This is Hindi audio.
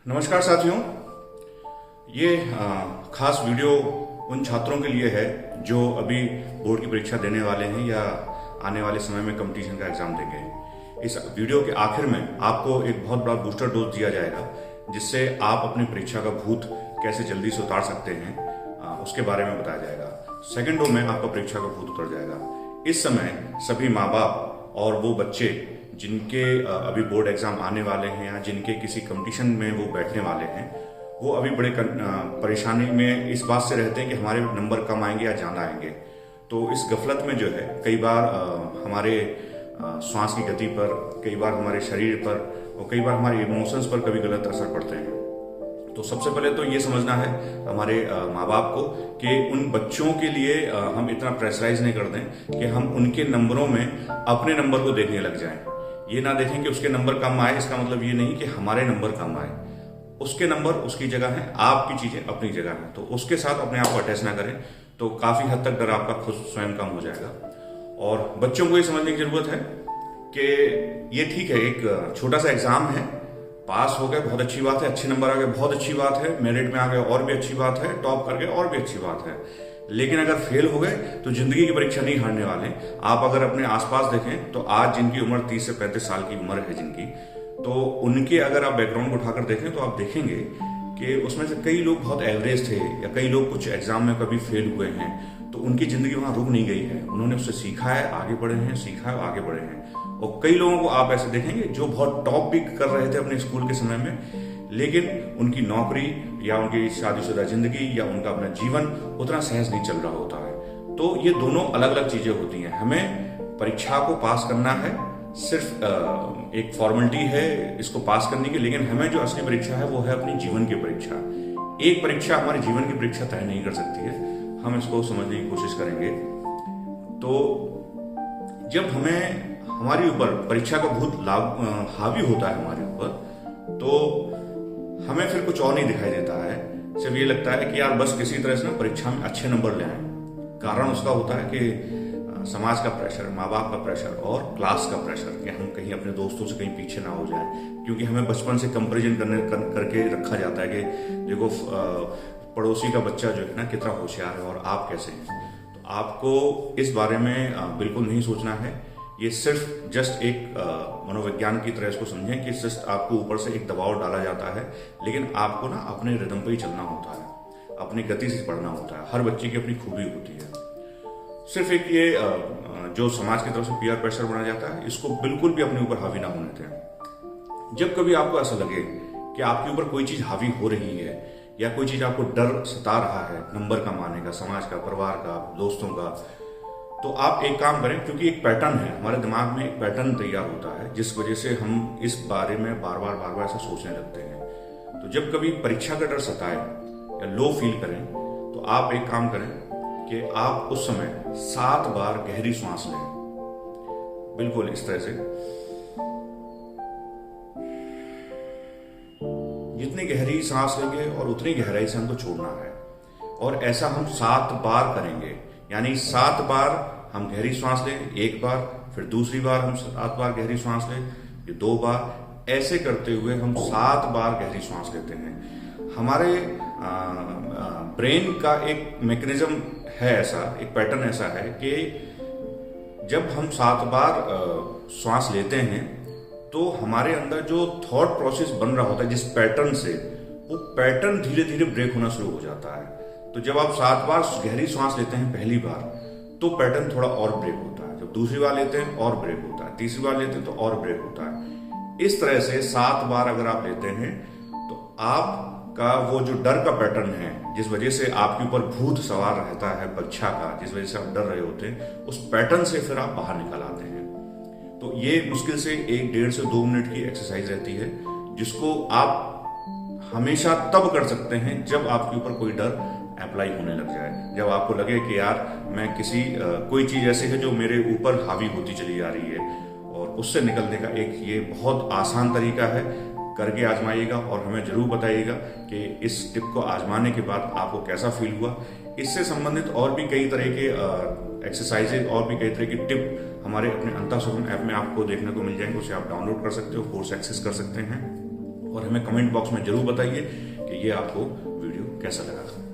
नमस्कार साथियों। ये खास वीडियो उन छात्रों के लिए है जो अभी बोर्ड की परीक्षा देने वाले हैं या आने वाले समय में कंपटीशन का एग्जाम देंगे। इस वीडियो के आखिर में आपको एक बहुत बड़ा बूस्टर डोज दिया जाएगा जिससे आप अपनी परीक्षा का भूत कैसे जल्दी से उतार सकते हैं उसके बारे में बताया जाएगा। सेकेंडों में आपका परीक्षा का भूत उतर जाएगा। इस समय सभी माँ बाप और वो बच्चे जिनके अभी बोर्ड एग्जाम आने वाले हैं या जिनके किसी कंपटीशन में वो बैठने वाले हैं, वो अभी बड़े परेशानी में इस बात से रहते हैं कि हमारे नंबर कम आएंगे या ज़्यादा आएंगे। तो इस गफलत में जो है कई बार हमारे श्वास की गति पर, कई बार हमारे शरीर पर और कई बार हमारे इमोशंस पर कभी गलत असर पड़ते हैं। तो सबसे पहले तो ये समझना है हमारे माँ बाप को कि उन बच्चों के लिए हम इतना प्रेशराइज नहीं कर दें कि हम उनके नंबरों में अपने नंबर को देखने लग जाएं। ये ना देखें कि उसके नंबर कम आए, इसका मतलब ये नहीं कि हमारे नंबर कम आए। उसके नंबर उसकी जगह है, आपकी चीजें अपनी जगह है। तो उसके साथ अपने आप को अटैच ना करें तो काफी हद तक डर आपका खुद स्वयं कम हो जाएगा। और बच्चों को ये समझने की जरूरत है कि ये ठीक है, एक छोटा सा एग्जाम है, पास हो गए बहुत अच्छी बात है, अच्छे नंबर आ गए बहुत अच्छी बात है, मेरिट में आ गए और भी अच्छी बात है, टॉप कर गए और भी अच्छी बात है। लेकिन अगर फेल हो गए तो जिंदगी की परीक्षा नहीं हारने वाले। आप अगर अपने आसपास देखें तो आज जिनकी उम्र 30 से 35 साल की उम्र है जिनकी, तो उनके अगर आप बैकग्राउंड को उठाकर देखें तो आप देखेंगे कि उसमें से कई लोग बहुत एवरेज थे या कई लोग कुछ एग्जाम में कभी फेल हुए हैं। तो उनकी जिंदगी वहां रुक नहीं गई है, उन्होंने उससे सीखा है, आगे बढ़े हैं, सीखा है, आगे बढ़े हैं। और कई लोगों को आप ऐसे देखेंगे जो बहुत टॉप भी कर रहे थे अपने स्कूल के समय में, लेकिन उनकी नौकरी या उनकी शादीशुदा जिंदगी या उनका अपना जीवन उतना सहज नहीं चल रहा होता है। तो ये दोनों अलग अलग चीजें होती हैं। हमें परीक्षा को पास करना है, सिर्फ एक फॉर्मेलिटी है इसको पास करने की, लेकिन हमें जो असली परीक्षा है वो है अपनी जीवन की परीक्षा। एक परीक्षा हमारे जीवन की परीक्षा तय नहीं कर सकती है, हम इसको समझने की कोशिश करेंगे। तो जब हमें हमारे ऊपर परीक्षा का भूत हावी होता है हमारे ऊपर, तो हमें फिर कुछ और नहीं दिखाई देता है, सिर्फ ये लगता है कि यार बस किसी तरह से ना परीक्षा में अच्छे नंबर ले आए। कारण उसका होता है कि समाज का प्रेशर, माँ बाप का प्रेशर और क्लास का प्रेशर कि हम कहीं अपने दोस्तों से कहीं पीछे ना हो जाए, क्योंकि हमें बचपन से कंपैरिजन करके रखा जाता है कि देखो पड़ोसी का बच्चा जो है ना कितना होशियार है और आप कैसे हैं। तो आपको इस बारे में बिल्कुल नहीं सोचना है। ये सिर्फ जस्ट एक मनोविज्ञान की तरह इसको समझें कि जस्ट आपको ऊपर से एक दबाव डाला जाता है, लेकिन आपको ना अपने रिदम पर ही चलना होता है, अपनी गति से पढ़ना होता है। हर बच्चे की अपनी खूबी होती है। सिर्फ एक ये जो समाज की तरफ से पीयर प्रेशर बना जाता है, इसको बिल्कुल भी अपने ऊपर हावी ना होने दें। जब कभी आपको ऐसा लगे कि आपके ऊपर कोई चीज हावी हो रही है या कोई चीज आपको डर सता रहा है, नंबर कम आने का, समाज का, परिवार का, दोस्तों का, तो आप एक काम करें, क्योंकि एक पैटर्न है हमारे दिमाग में, एक पैटर्न तैयार होता है जिस वजह से हम इस बारे में बार बार ऐसा सोचने लगते हैं। तो जब कभी परीक्षा का डर सताए या लो फील करें तो आप एक काम करें कि आप उस समय 7 बार गहरी सांस लें, बिल्कुल इस तरह से। जितनी गहरी सांस लेंगे और उतनी गहराई से हमको छोड़ना है, और ऐसा हम 7 बार करेंगे। यानी 7 बार हम गहरी सांस लें, एक बार, फिर दूसरी बार हम 7 बार गहरी सांस लें, फिर 2 बार, ऐसे करते हुए हम 7 बार गहरी सांस लेते हैं। हमारे ब्रेन का एक मैकेनिज्म है ऐसा, एक पैटर्न ऐसा है कि जब हम 7 बार सांस लेते हैं तो हमारे अंदर जो थॉट प्रोसेस बन रहा होता है जिस पैटर्न से, वो पैटर्न धीरे धीरे ब्रेक होना शुरू हो जाता है। तो जब आप 7 बार गहरी सांस लेते हैं पहली बार, तो पैटर्न थोड़ा और ब्रेक होता है। जब दूसरी बार लेते हैं और ब्रेक होता है, तीसरी बार लेते हैं तो और ब्रेक होता है। इस तरह से 7 बार अगर आप लेते हैं तो आपका वो जो डर का पैटर्न है, जिस वजह से आपके ऊपर भूत सवार रहता है परीक्षा का, जिस वजह से आप डर रहे होते हैं, उस पैटर्न से फिर आप बाहर निकल आते हैं। तो ये मुश्किल से 1 से 2 मिनट की एक्सरसाइज रहती है, जिसको आप हमेशा तब कर सकते हैं जब आपके ऊपर कोई डर अप्लाई होने लग जाए। जब आपको लगे कि यार मैं कोई चीज ऐसी है जो मेरे ऊपर हावी होती चली जा रही है, और उससे निकलने का एक ये बहुत आसान तरीका है। करके आजमाइएगा और हमें जरूर बताइएगा कि इस टिप को आजमाने के बाद आपको कैसा फील हुआ। इससे संबंधित और भी कई तरह के एक्सरसाइजेज और भी कई तरह की टिप हमारे अपने अंतासुखम ऐप में आपको देखने को मिल जाएंगे। उसे आप डाउनलोड कर सकते हो, कोर्स एक्सेस कर सकते हैं। और हमें कमेंट बॉक्स में जरूर बताइए कि ये आपको वीडियो कैसा लगा।